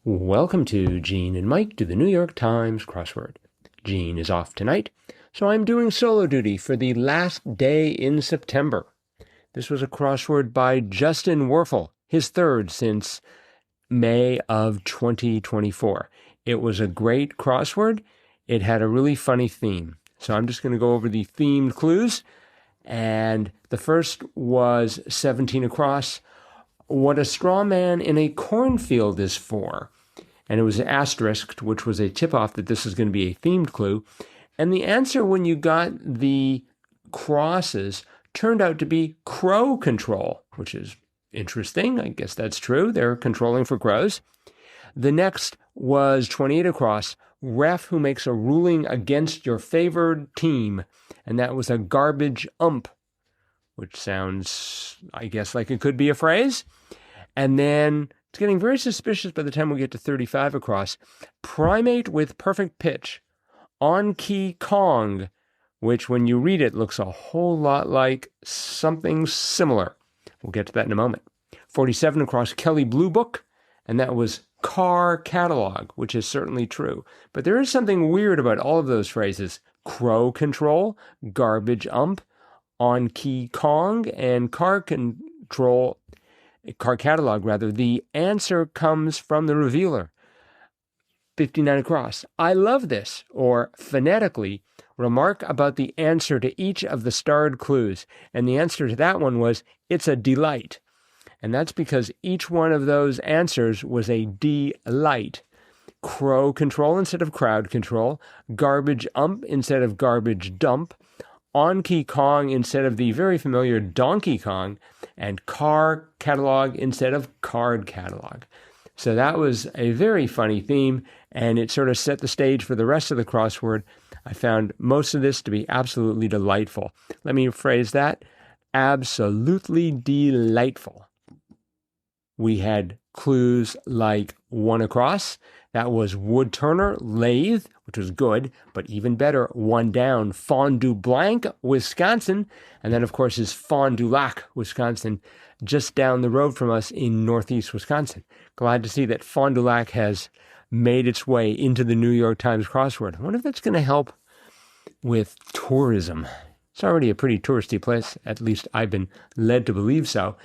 Welcome to Gene and Mike do the New York Times crossword. Gene is off tonight, so I'm doing solo duty for the last day in September. This was a crossword by Justin Werfel, his third since May of 2024. It was a great crossword. It had a really funny theme. So I'm just going to go over the themed clues. And the first was 17 across. What a straw man in a cornfield is for. And it was asterisked, which was a tip-off that this is going to be a themed clue. And the answer when you got the crosses turned out to be crow control, which is interesting. I guess that's true. They're controlling for crows. The next was 28 across, ref who makes a ruling against your favored team. And that was a garbage ump, which sounds, I guess, like it could be a phrase. And then it's getting very suspicious by the time we get to 35 across. Primate with perfect pitch. On-key Kong, which when you read it looks a whole lot like something similar. We'll get to that in a moment. 47 across, Kelly Blue Book, and that was car catalog, which is certainly true. But there is something weird about all of those phrases. Crow control, garbage ump, on-key Kong, and car catalog rather. The answer comes from the revealer. 59 across. I love this, or phonetically, remark about the answer to each of the starred clues. And the answer to that one was, it's a delight. And that's because each one of those answers was a delight. Crow control instead of crowd control. Garbage ump instead of garbage dump. On-key Kong instead of the very familiar Donkey Kong. And car catalog instead of card catalog. So that was a very funny theme, and it sort of set the stage for the rest of the crossword. I found most of this to be absolutely delightful. Let me rephrase that. Absolutely delightful. We had clues like 1 across. That was wood turner, lathe, which was good, but even better, 1 down, Fond du Lac, Wisconsin. And then, of course, is Fond du Lac, Wisconsin, just down the road from us in northeast Wisconsin. Glad to see that Fond du Lac has made its way into the New York Times crossword. I wonder if that's going to help with tourism. It's already a pretty touristy place. At least I've been led to believe so.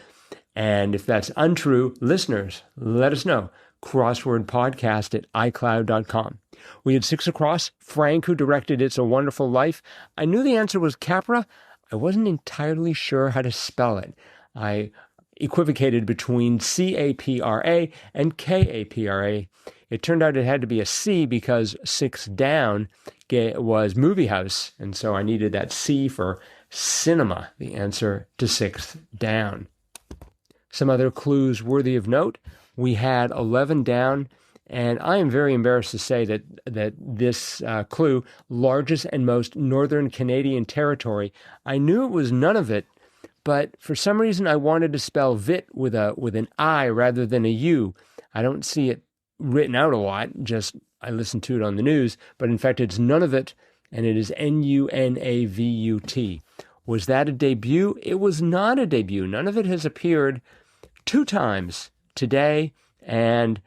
And if that's untrue, listeners, let us know. Crosswordpodcast at iCloud.com. We had 6 across. Frank, who directed It's a Wonderful Life. I knew the answer was Capra. I wasn't entirely sure how to spell it. I equivocated between C-A-P-R-A and K-A-P-R-A. It turned out it had to be a C because 6 down was movie house, and so I needed that C for cinema, the answer to 6 down. Some other clues worthy of note. We had 11 down, and I am very embarrassed to say that this clue, largest and most northern Canadian territory, I knew it was Nunavut, but for some reason I wanted to spell vit with an I rather than a U. I don't see it written out a lot, just I listened to it on the news, but in fact it's Nunavut, and it is N-U-N-A-V-U-T. Was that a debut? It was not a debut. Nunavut has appeared 2 times today and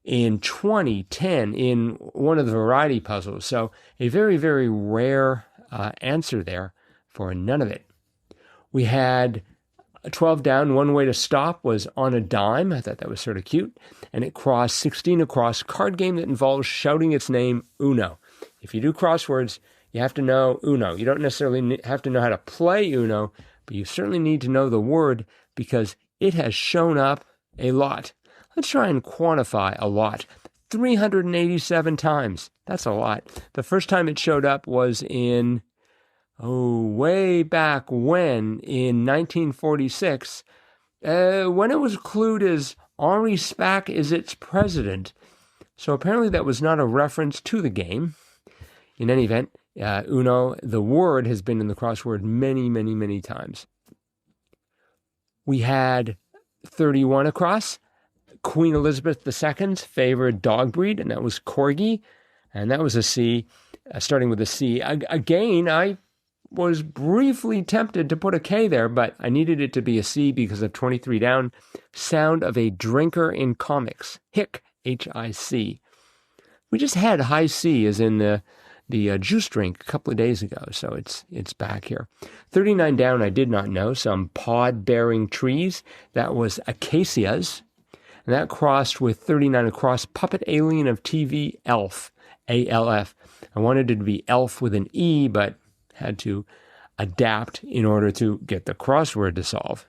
in 2010 in one of the variety puzzles. So a very, very rare answer there for Nunavut. We had 12 down. One way to stop was on a dime. I thought that was sort of cute. And it crossed 16 across, card game that involves shouting its name, Uno. If you do crosswords, you have to know Uno. You don't necessarily have to know how to play Uno, but you certainly need to know the word because it has shown up a lot. Let's try and quantify a lot. 387 times. That's a lot. The first time it showed up was in, way back when, in 1946, when it was clued as Henri Spack is its president. So apparently that was not a reference to the game. In any event, Uno, the word, has been in the crossword many, many, many times. We had 31 across. Queen Elizabeth II's favorite dog breed, and that was Corgi, and that was a C, starting with a C. Again, I was briefly tempted to put a K there, but I needed it to be a C because of 23 down. Sound of a drinker in comics. Hick, H-I-C. We just had high C as in the juice drink a couple of days ago, so it's back here. 39 down, I did not know. Some pod-bearing trees. That was acacias. And that crossed with 39 across, Puppet Alien of TV, Elf, A-L-F. I wanted it to be elf with an E, but had to adapt in order to get the crossword to solve.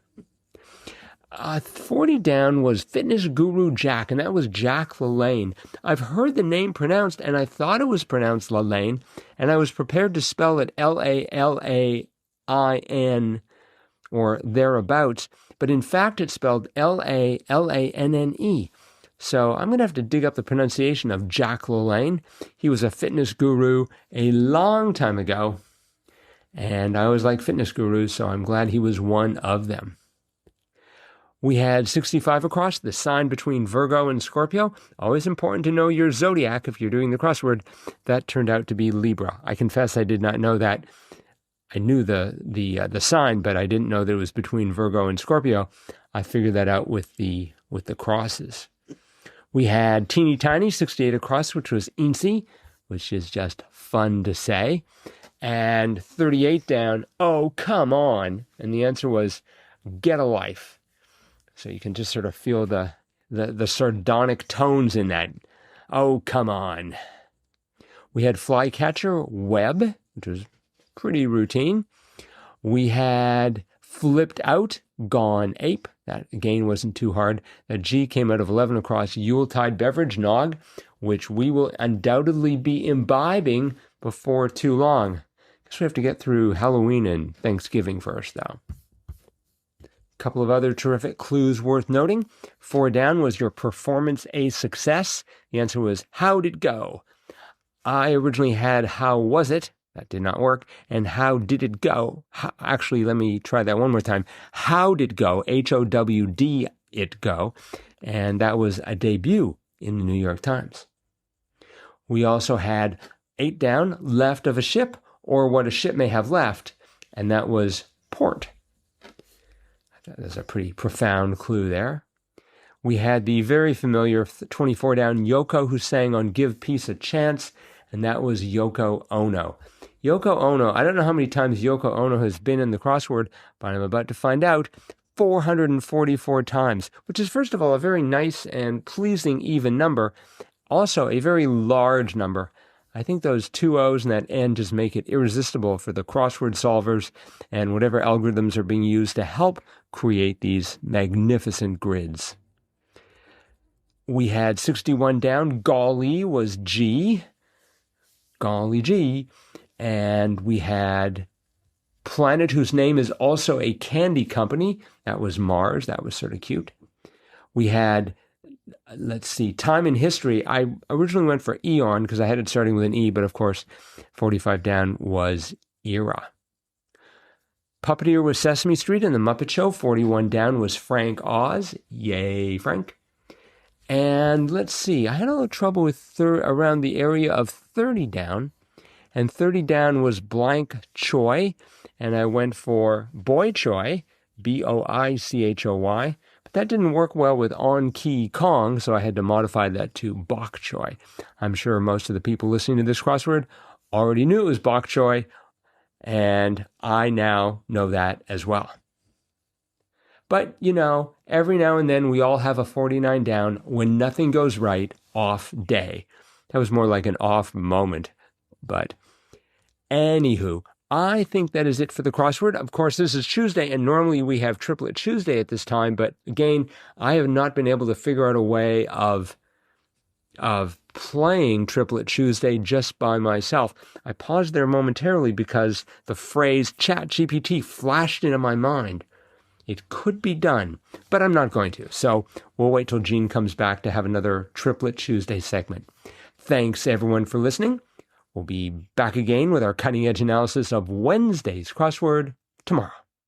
40 down was Fitness Guru Jack, and that was Jack LaLanne. I've heard the name pronounced, and I thought it was pronounced LaLanne, and I was prepared to spell it L-A-L-A-I-N or thereabouts, but in fact it's spelled L-A-L-A-N-N-E. So I'm going to have to dig up the pronunciation of Jack LaLanne. He was a fitness guru a long time ago, and I always like fitness gurus, so I'm glad he was one of them. We had 65 across, the sign between Virgo and Scorpio. Always important to know your zodiac if you're doing the crossword. That turned out to be Libra. I confess I did not know that. I knew the sign, but I didn't know that it was between Virgo and Scorpio. I figured that out with the crosses. We had teeny tiny 68 across, which was eensy, which is just fun to say. And 38 down, oh, come on. And the answer was get a life. So you can just sort of feel the sardonic tones in that. Oh, come on. We had flycatcher, web, which was pretty routine. We had flipped out, gone ape. That, again, wasn't too hard. That G came out of 11 across, Yuletide beverage, nog, which we will undoubtedly be imbibing before too long. Guess we have to get through Halloween and Thanksgiving first, though. Couple of other terrific clues worth noting. 4 down was your performance a success. The answer was, how'd it go? I originally had how was it? That did not work. And how did it go? Actually, let me try that one more time. How did it go? H-O-W-D it go. And that was a debut in the New York Times. We also had 8 down, left of a ship, or what a ship may have left. And that was port. There's a pretty profound clue there. We had the very familiar 24 down Yoko who sang on Give Peace a Chance, and that was Yoko Ono. Yoko Ono, I don't know how many times Yoko Ono has been in the crossword, but I'm about to find out, 444 times, which is, first of all, a very nice and pleasing even number, also a very large number. I think those 2 O's and that N just make it irresistible for the crossword solvers and whatever algorithms are being used to help create these magnificent grids. We had 61 down. Golly was G. Golly G. And we had planet whose name is also a candy company. That was Mars. That was sort of cute. We had, let's see, time in history. I originally went for eon because I had it starting with an E, but of course, 45 down was era. Puppeteer was Sesame Street and the Muppet Show. 41 down was Frank Oz. Yay, Frank. And let's see, I had a little trouble with around the area of 30 down. And 30 down was blank Choi. And I went for Boy Choi, B-O-I-C-H-O-Y. But that didn't work well with On Key Kong, so I had to modify that to Bok Choy. I'm sure most of the people listening to this crossword already knew it was Bok Choy, and I now know that as well. But, you know, every now and then we all have a 49 down when nothing goes right, off day. That was more like an off moment. But anywho, I think that is it for the crossword. Of course, this is Tuesday, and normally we have Triplet Tuesday at this time. But again, I have not been able to figure out a way of playing Triplet Tuesday just by myself. I paused there momentarily because the phrase ChatGPT flashed into my mind. It could be done, but I'm not going to. So we'll wait till Gene comes back to have another Triplet Tuesday segment. Thanks, everyone, for listening. We'll be back again with our cutting-edge analysis of Wednesday's crossword tomorrow.